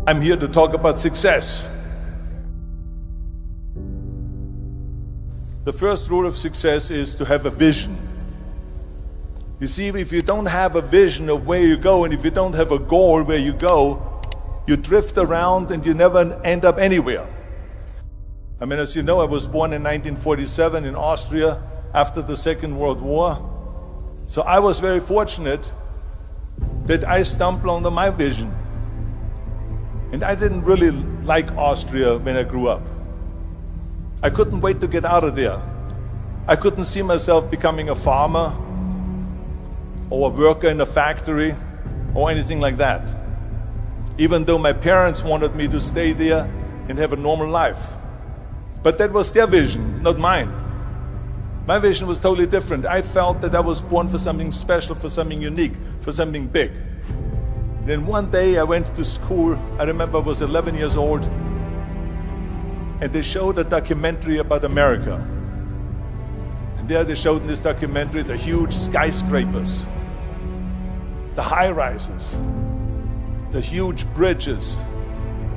I'm here to talk about success. The first rule of success is to have a vision. You see, if you don't have a vision of where you go, and if you don't have a goal where you go, you drift around and you never end up anywhere. I mean, as you know, I was born in 1947 in Austria after the Second World War. So I was very fortunate that I stumbled onto my vision. And I didn't really like Austria when I grew up. I couldn't wait to get out of there. I couldn't see myself becoming a farmer or a worker in a factory or anything like that, even though my parents wanted me to stay there and have a normal life. But that was their vision, not mine. My vision was totally different. I felt that I was born for something special, for something unique, for something big. Then one day I went to school. I remember I was 11 years old, and they showed a documentary about America. And there they showed in this documentary the huge skyscrapers, the high-rises, the huge bridges,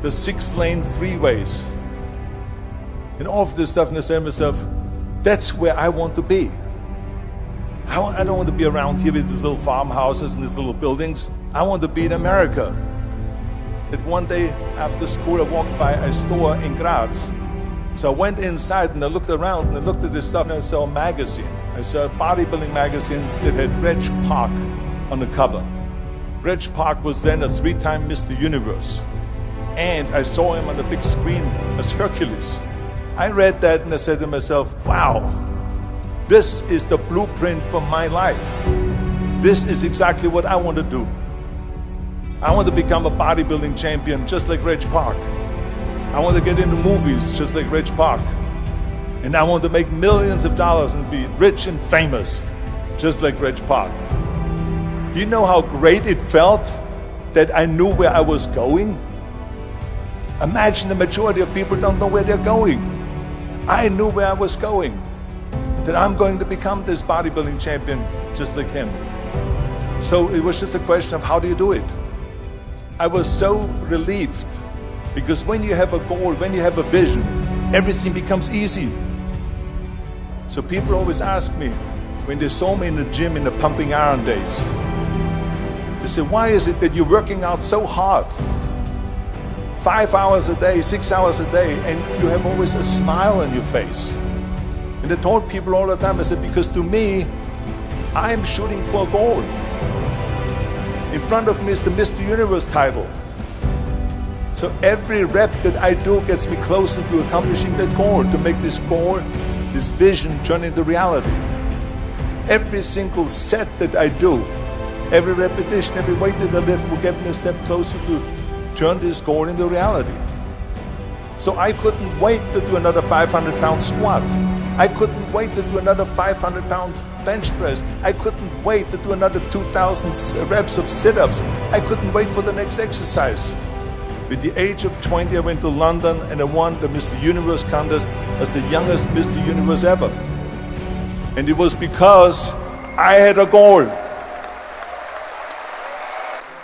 the 6-lane freeways, and all of this stuff. And I said to myself, that's where I want to be. I don't want to be around here with these little farmhouses and these little buildings. I want to be in America. And one day after school, I walked by a store in Graz. So I went inside and I looked around and I looked at this stuff, and I saw a magazine. I saw a bodybuilding magazine that had Reg Park on the cover. Reg Park was then a 3-time Mr. Universe. And I saw him on the big screen as Hercules. I read that and I said to myself, wow, this is the blueprint for my life. This is exactly what I want to do. I want to become a bodybuilding champion just like Reg Park. I want to get into movies just like Reg Park. And I want to make millions of dollars and be rich and famous just like Reg Park. Do you know how great it felt that I knew where I was going? Imagine the majority of people don't know where they're going. I knew where I was going, that I'm going to become this bodybuilding champion just like him. So it was just a question of how do you do it? I was so relieved, because when you have a goal, when you have a vision, everything becomes easy. So people always ask me, when they saw me in the gym in the pumping iron days, they say, why is it that you're working out so hard? 5 hours a day, 6 hours a day, and you have always a smile on your face. And I told people all the time, I said, because to me, I'm shooting for a goal. In front of me is the Mr. Universe title. So every rep that I do gets me closer to accomplishing that goal, to make this goal, this vision turn into reality. Every single set that I do, every repetition, every weight that I lift will get me a step closer to turn this goal into reality. So I couldn't wait to do another 500-pound squat. I couldn't wait to do another 500-pound bench press. I couldn't wait to do another 2,000 reps of sit-ups. I couldn't wait for the next exercise. At the age of 20, I went to London and I won the Mr. Universe contest as the youngest Mr. Universe ever. And it was because I had a goal.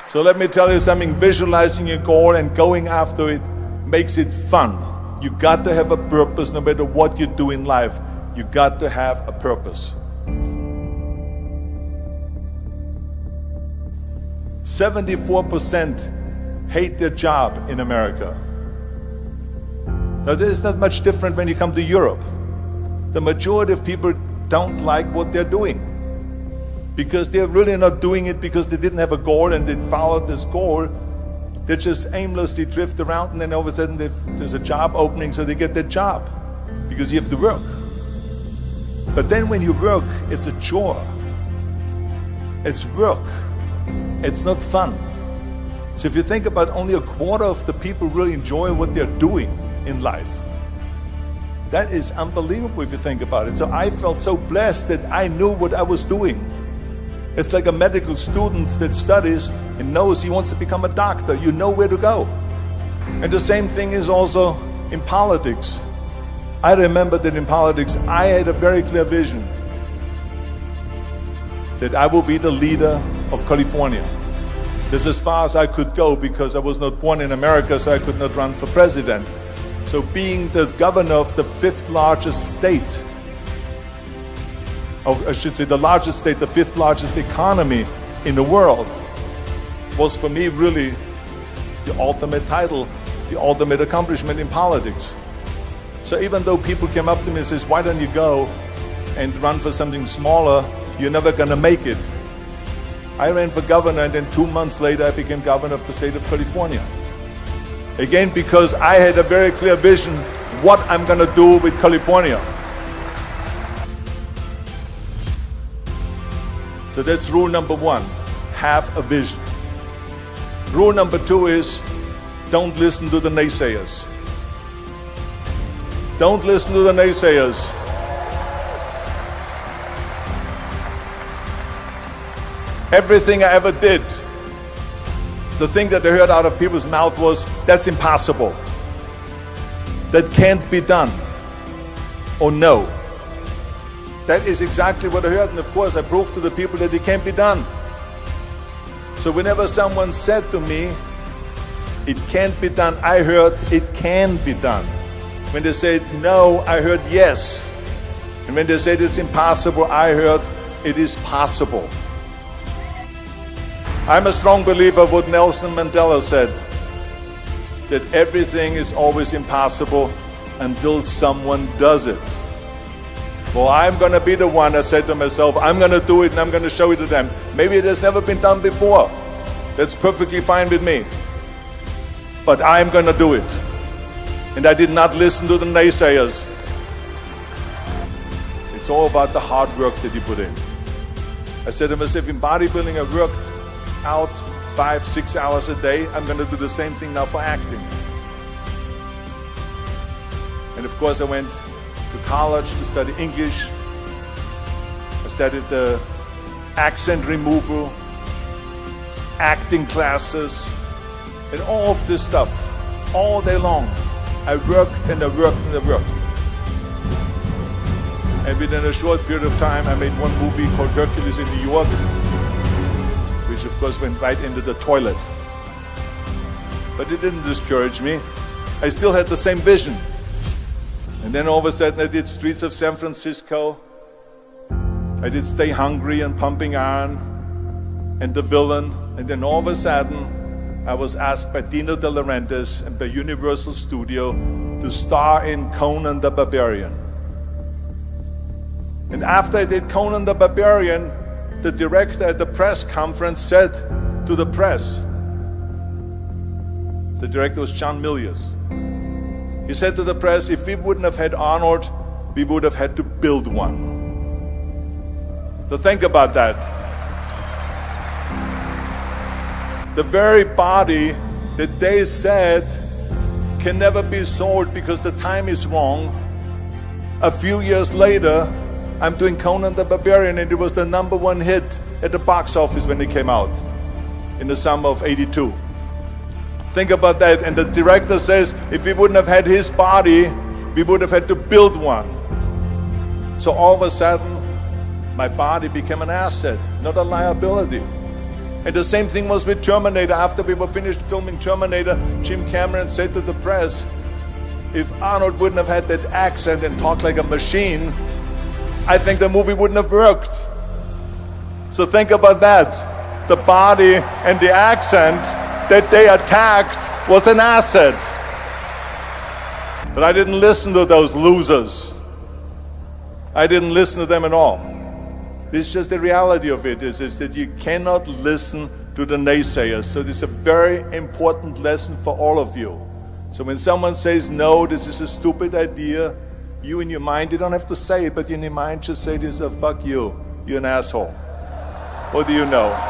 So let me tell you something, visualizing a goal and going after it makes it fun. You got to have a purpose no matter what you do in life. You got to have a purpose. 74% hate their job in America. Now this is not much different when you come to Europe. The majority of people don't like what they're doing, because they're really not doing it because they didn't have a goal and they followed this goal. They just aimlessly drift around, and then all of a sudden there's a job opening, so they get that job because you have to work. But then when you work, it's a chore. It's work. It's not fun. So if you think about, only a quarter of the people really enjoy what they're doing in life. That is unbelievable if you think about it. So I felt so blessed that I knew what I was doing. It's like a medical student that studies and knows he wants to become a doctor. You know where to go. And the same thing is also in politics. I remember that in politics, I had a very clear vision that I will be the leader of California. This is as far as I could go because I was not born in America, so I could not run for president. So being the governor of the fifth largest state, I should say the largest state, the fifth largest economy in the world, was for me really the ultimate title, the ultimate accomplishment in politics. So even though people came up to me and says, why don't you go and run for something smaller, you're never gonna make it. I ran for governor, and then 2 months later I became governor of the state of California. Again, because I had a very clear vision what I'm gonna do with California. So that's rule number one, have a vision. Rule number two is, don't listen to the naysayers. Don't listen to the naysayers. Everything I ever did, the thing that I heard out of people's mouth was, that's impossible. That can't be done. Or no. That is exactly what I heard, and of course I proved to the people that it can't be done. So whenever someone said to me, it can't be done, I heard, it can be done. When they said no, I heard yes. And when they said it's impossible, I heard it is possible. I'm a strong believer of what Nelson Mandela said, that everything is always impossible until someone does it. Well, I'm going to be the one, I said to myself, I'm going to do it and I'm going to show it to them. Maybe it has never been done before. That's perfectly fine with me. But I'm going to do it. And I did not listen to the naysayers. It's all about the hard work that you put in. I said to myself, in bodybuilding I worked out 5-6 hours a day. I'm going to do the same thing now for acting. And of course I went to college to study English. I studied the accent removal, acting classes, and all of this stuff, all day long. I worked and I worked and I worked. And within a short period of time, I made one movie called Hercules in New York, which of course went right into the toilet. But it didn't discourage me. I still had the same vision. And then all of a sudden I did Streets of San Francisco. I did Stay Hungry and Pumping Iron and The Villain. And then all of a sudden I was asked by Dino De Laurentiis and by Universal Studio to star in Conan the Barbarian. And after I did Conan the Barbarian, the director at the press conference said to the press, the director was John Milius, he said to the press, if we wouldn't have had Arnold, we would have had to build one. So think about that. The very body that they said can never be sold because the time is wrong. A few years later, I'm doing Conan the Barbarian, and it was the #1 hit at the box office when it came out in the summer of '82. Think about that. And the director says, if we wouldn't have had his body, we would have had to build one. So all of a sudden, my body became an asset, not a liability. And the same thing was with Terminator. After we were finished filming Terminator, Jim Cameron said to the press, if Arnold wouldn't have had that accent and talked like a machine, I think the movie wouldn't have worked. So think about that. The body and the accent that they attacked was an asset. But I didn't listen to those losers. I didn't listen to them at all. It's just the reality of it is that you cannot listen to the naysayers. So this is a very important lesson for all of you. So when someone says, no, this is a stupid idea, you in your mind, you don't have to say it, but in your mind just say this, fuck you, you're an asshole. What do you know?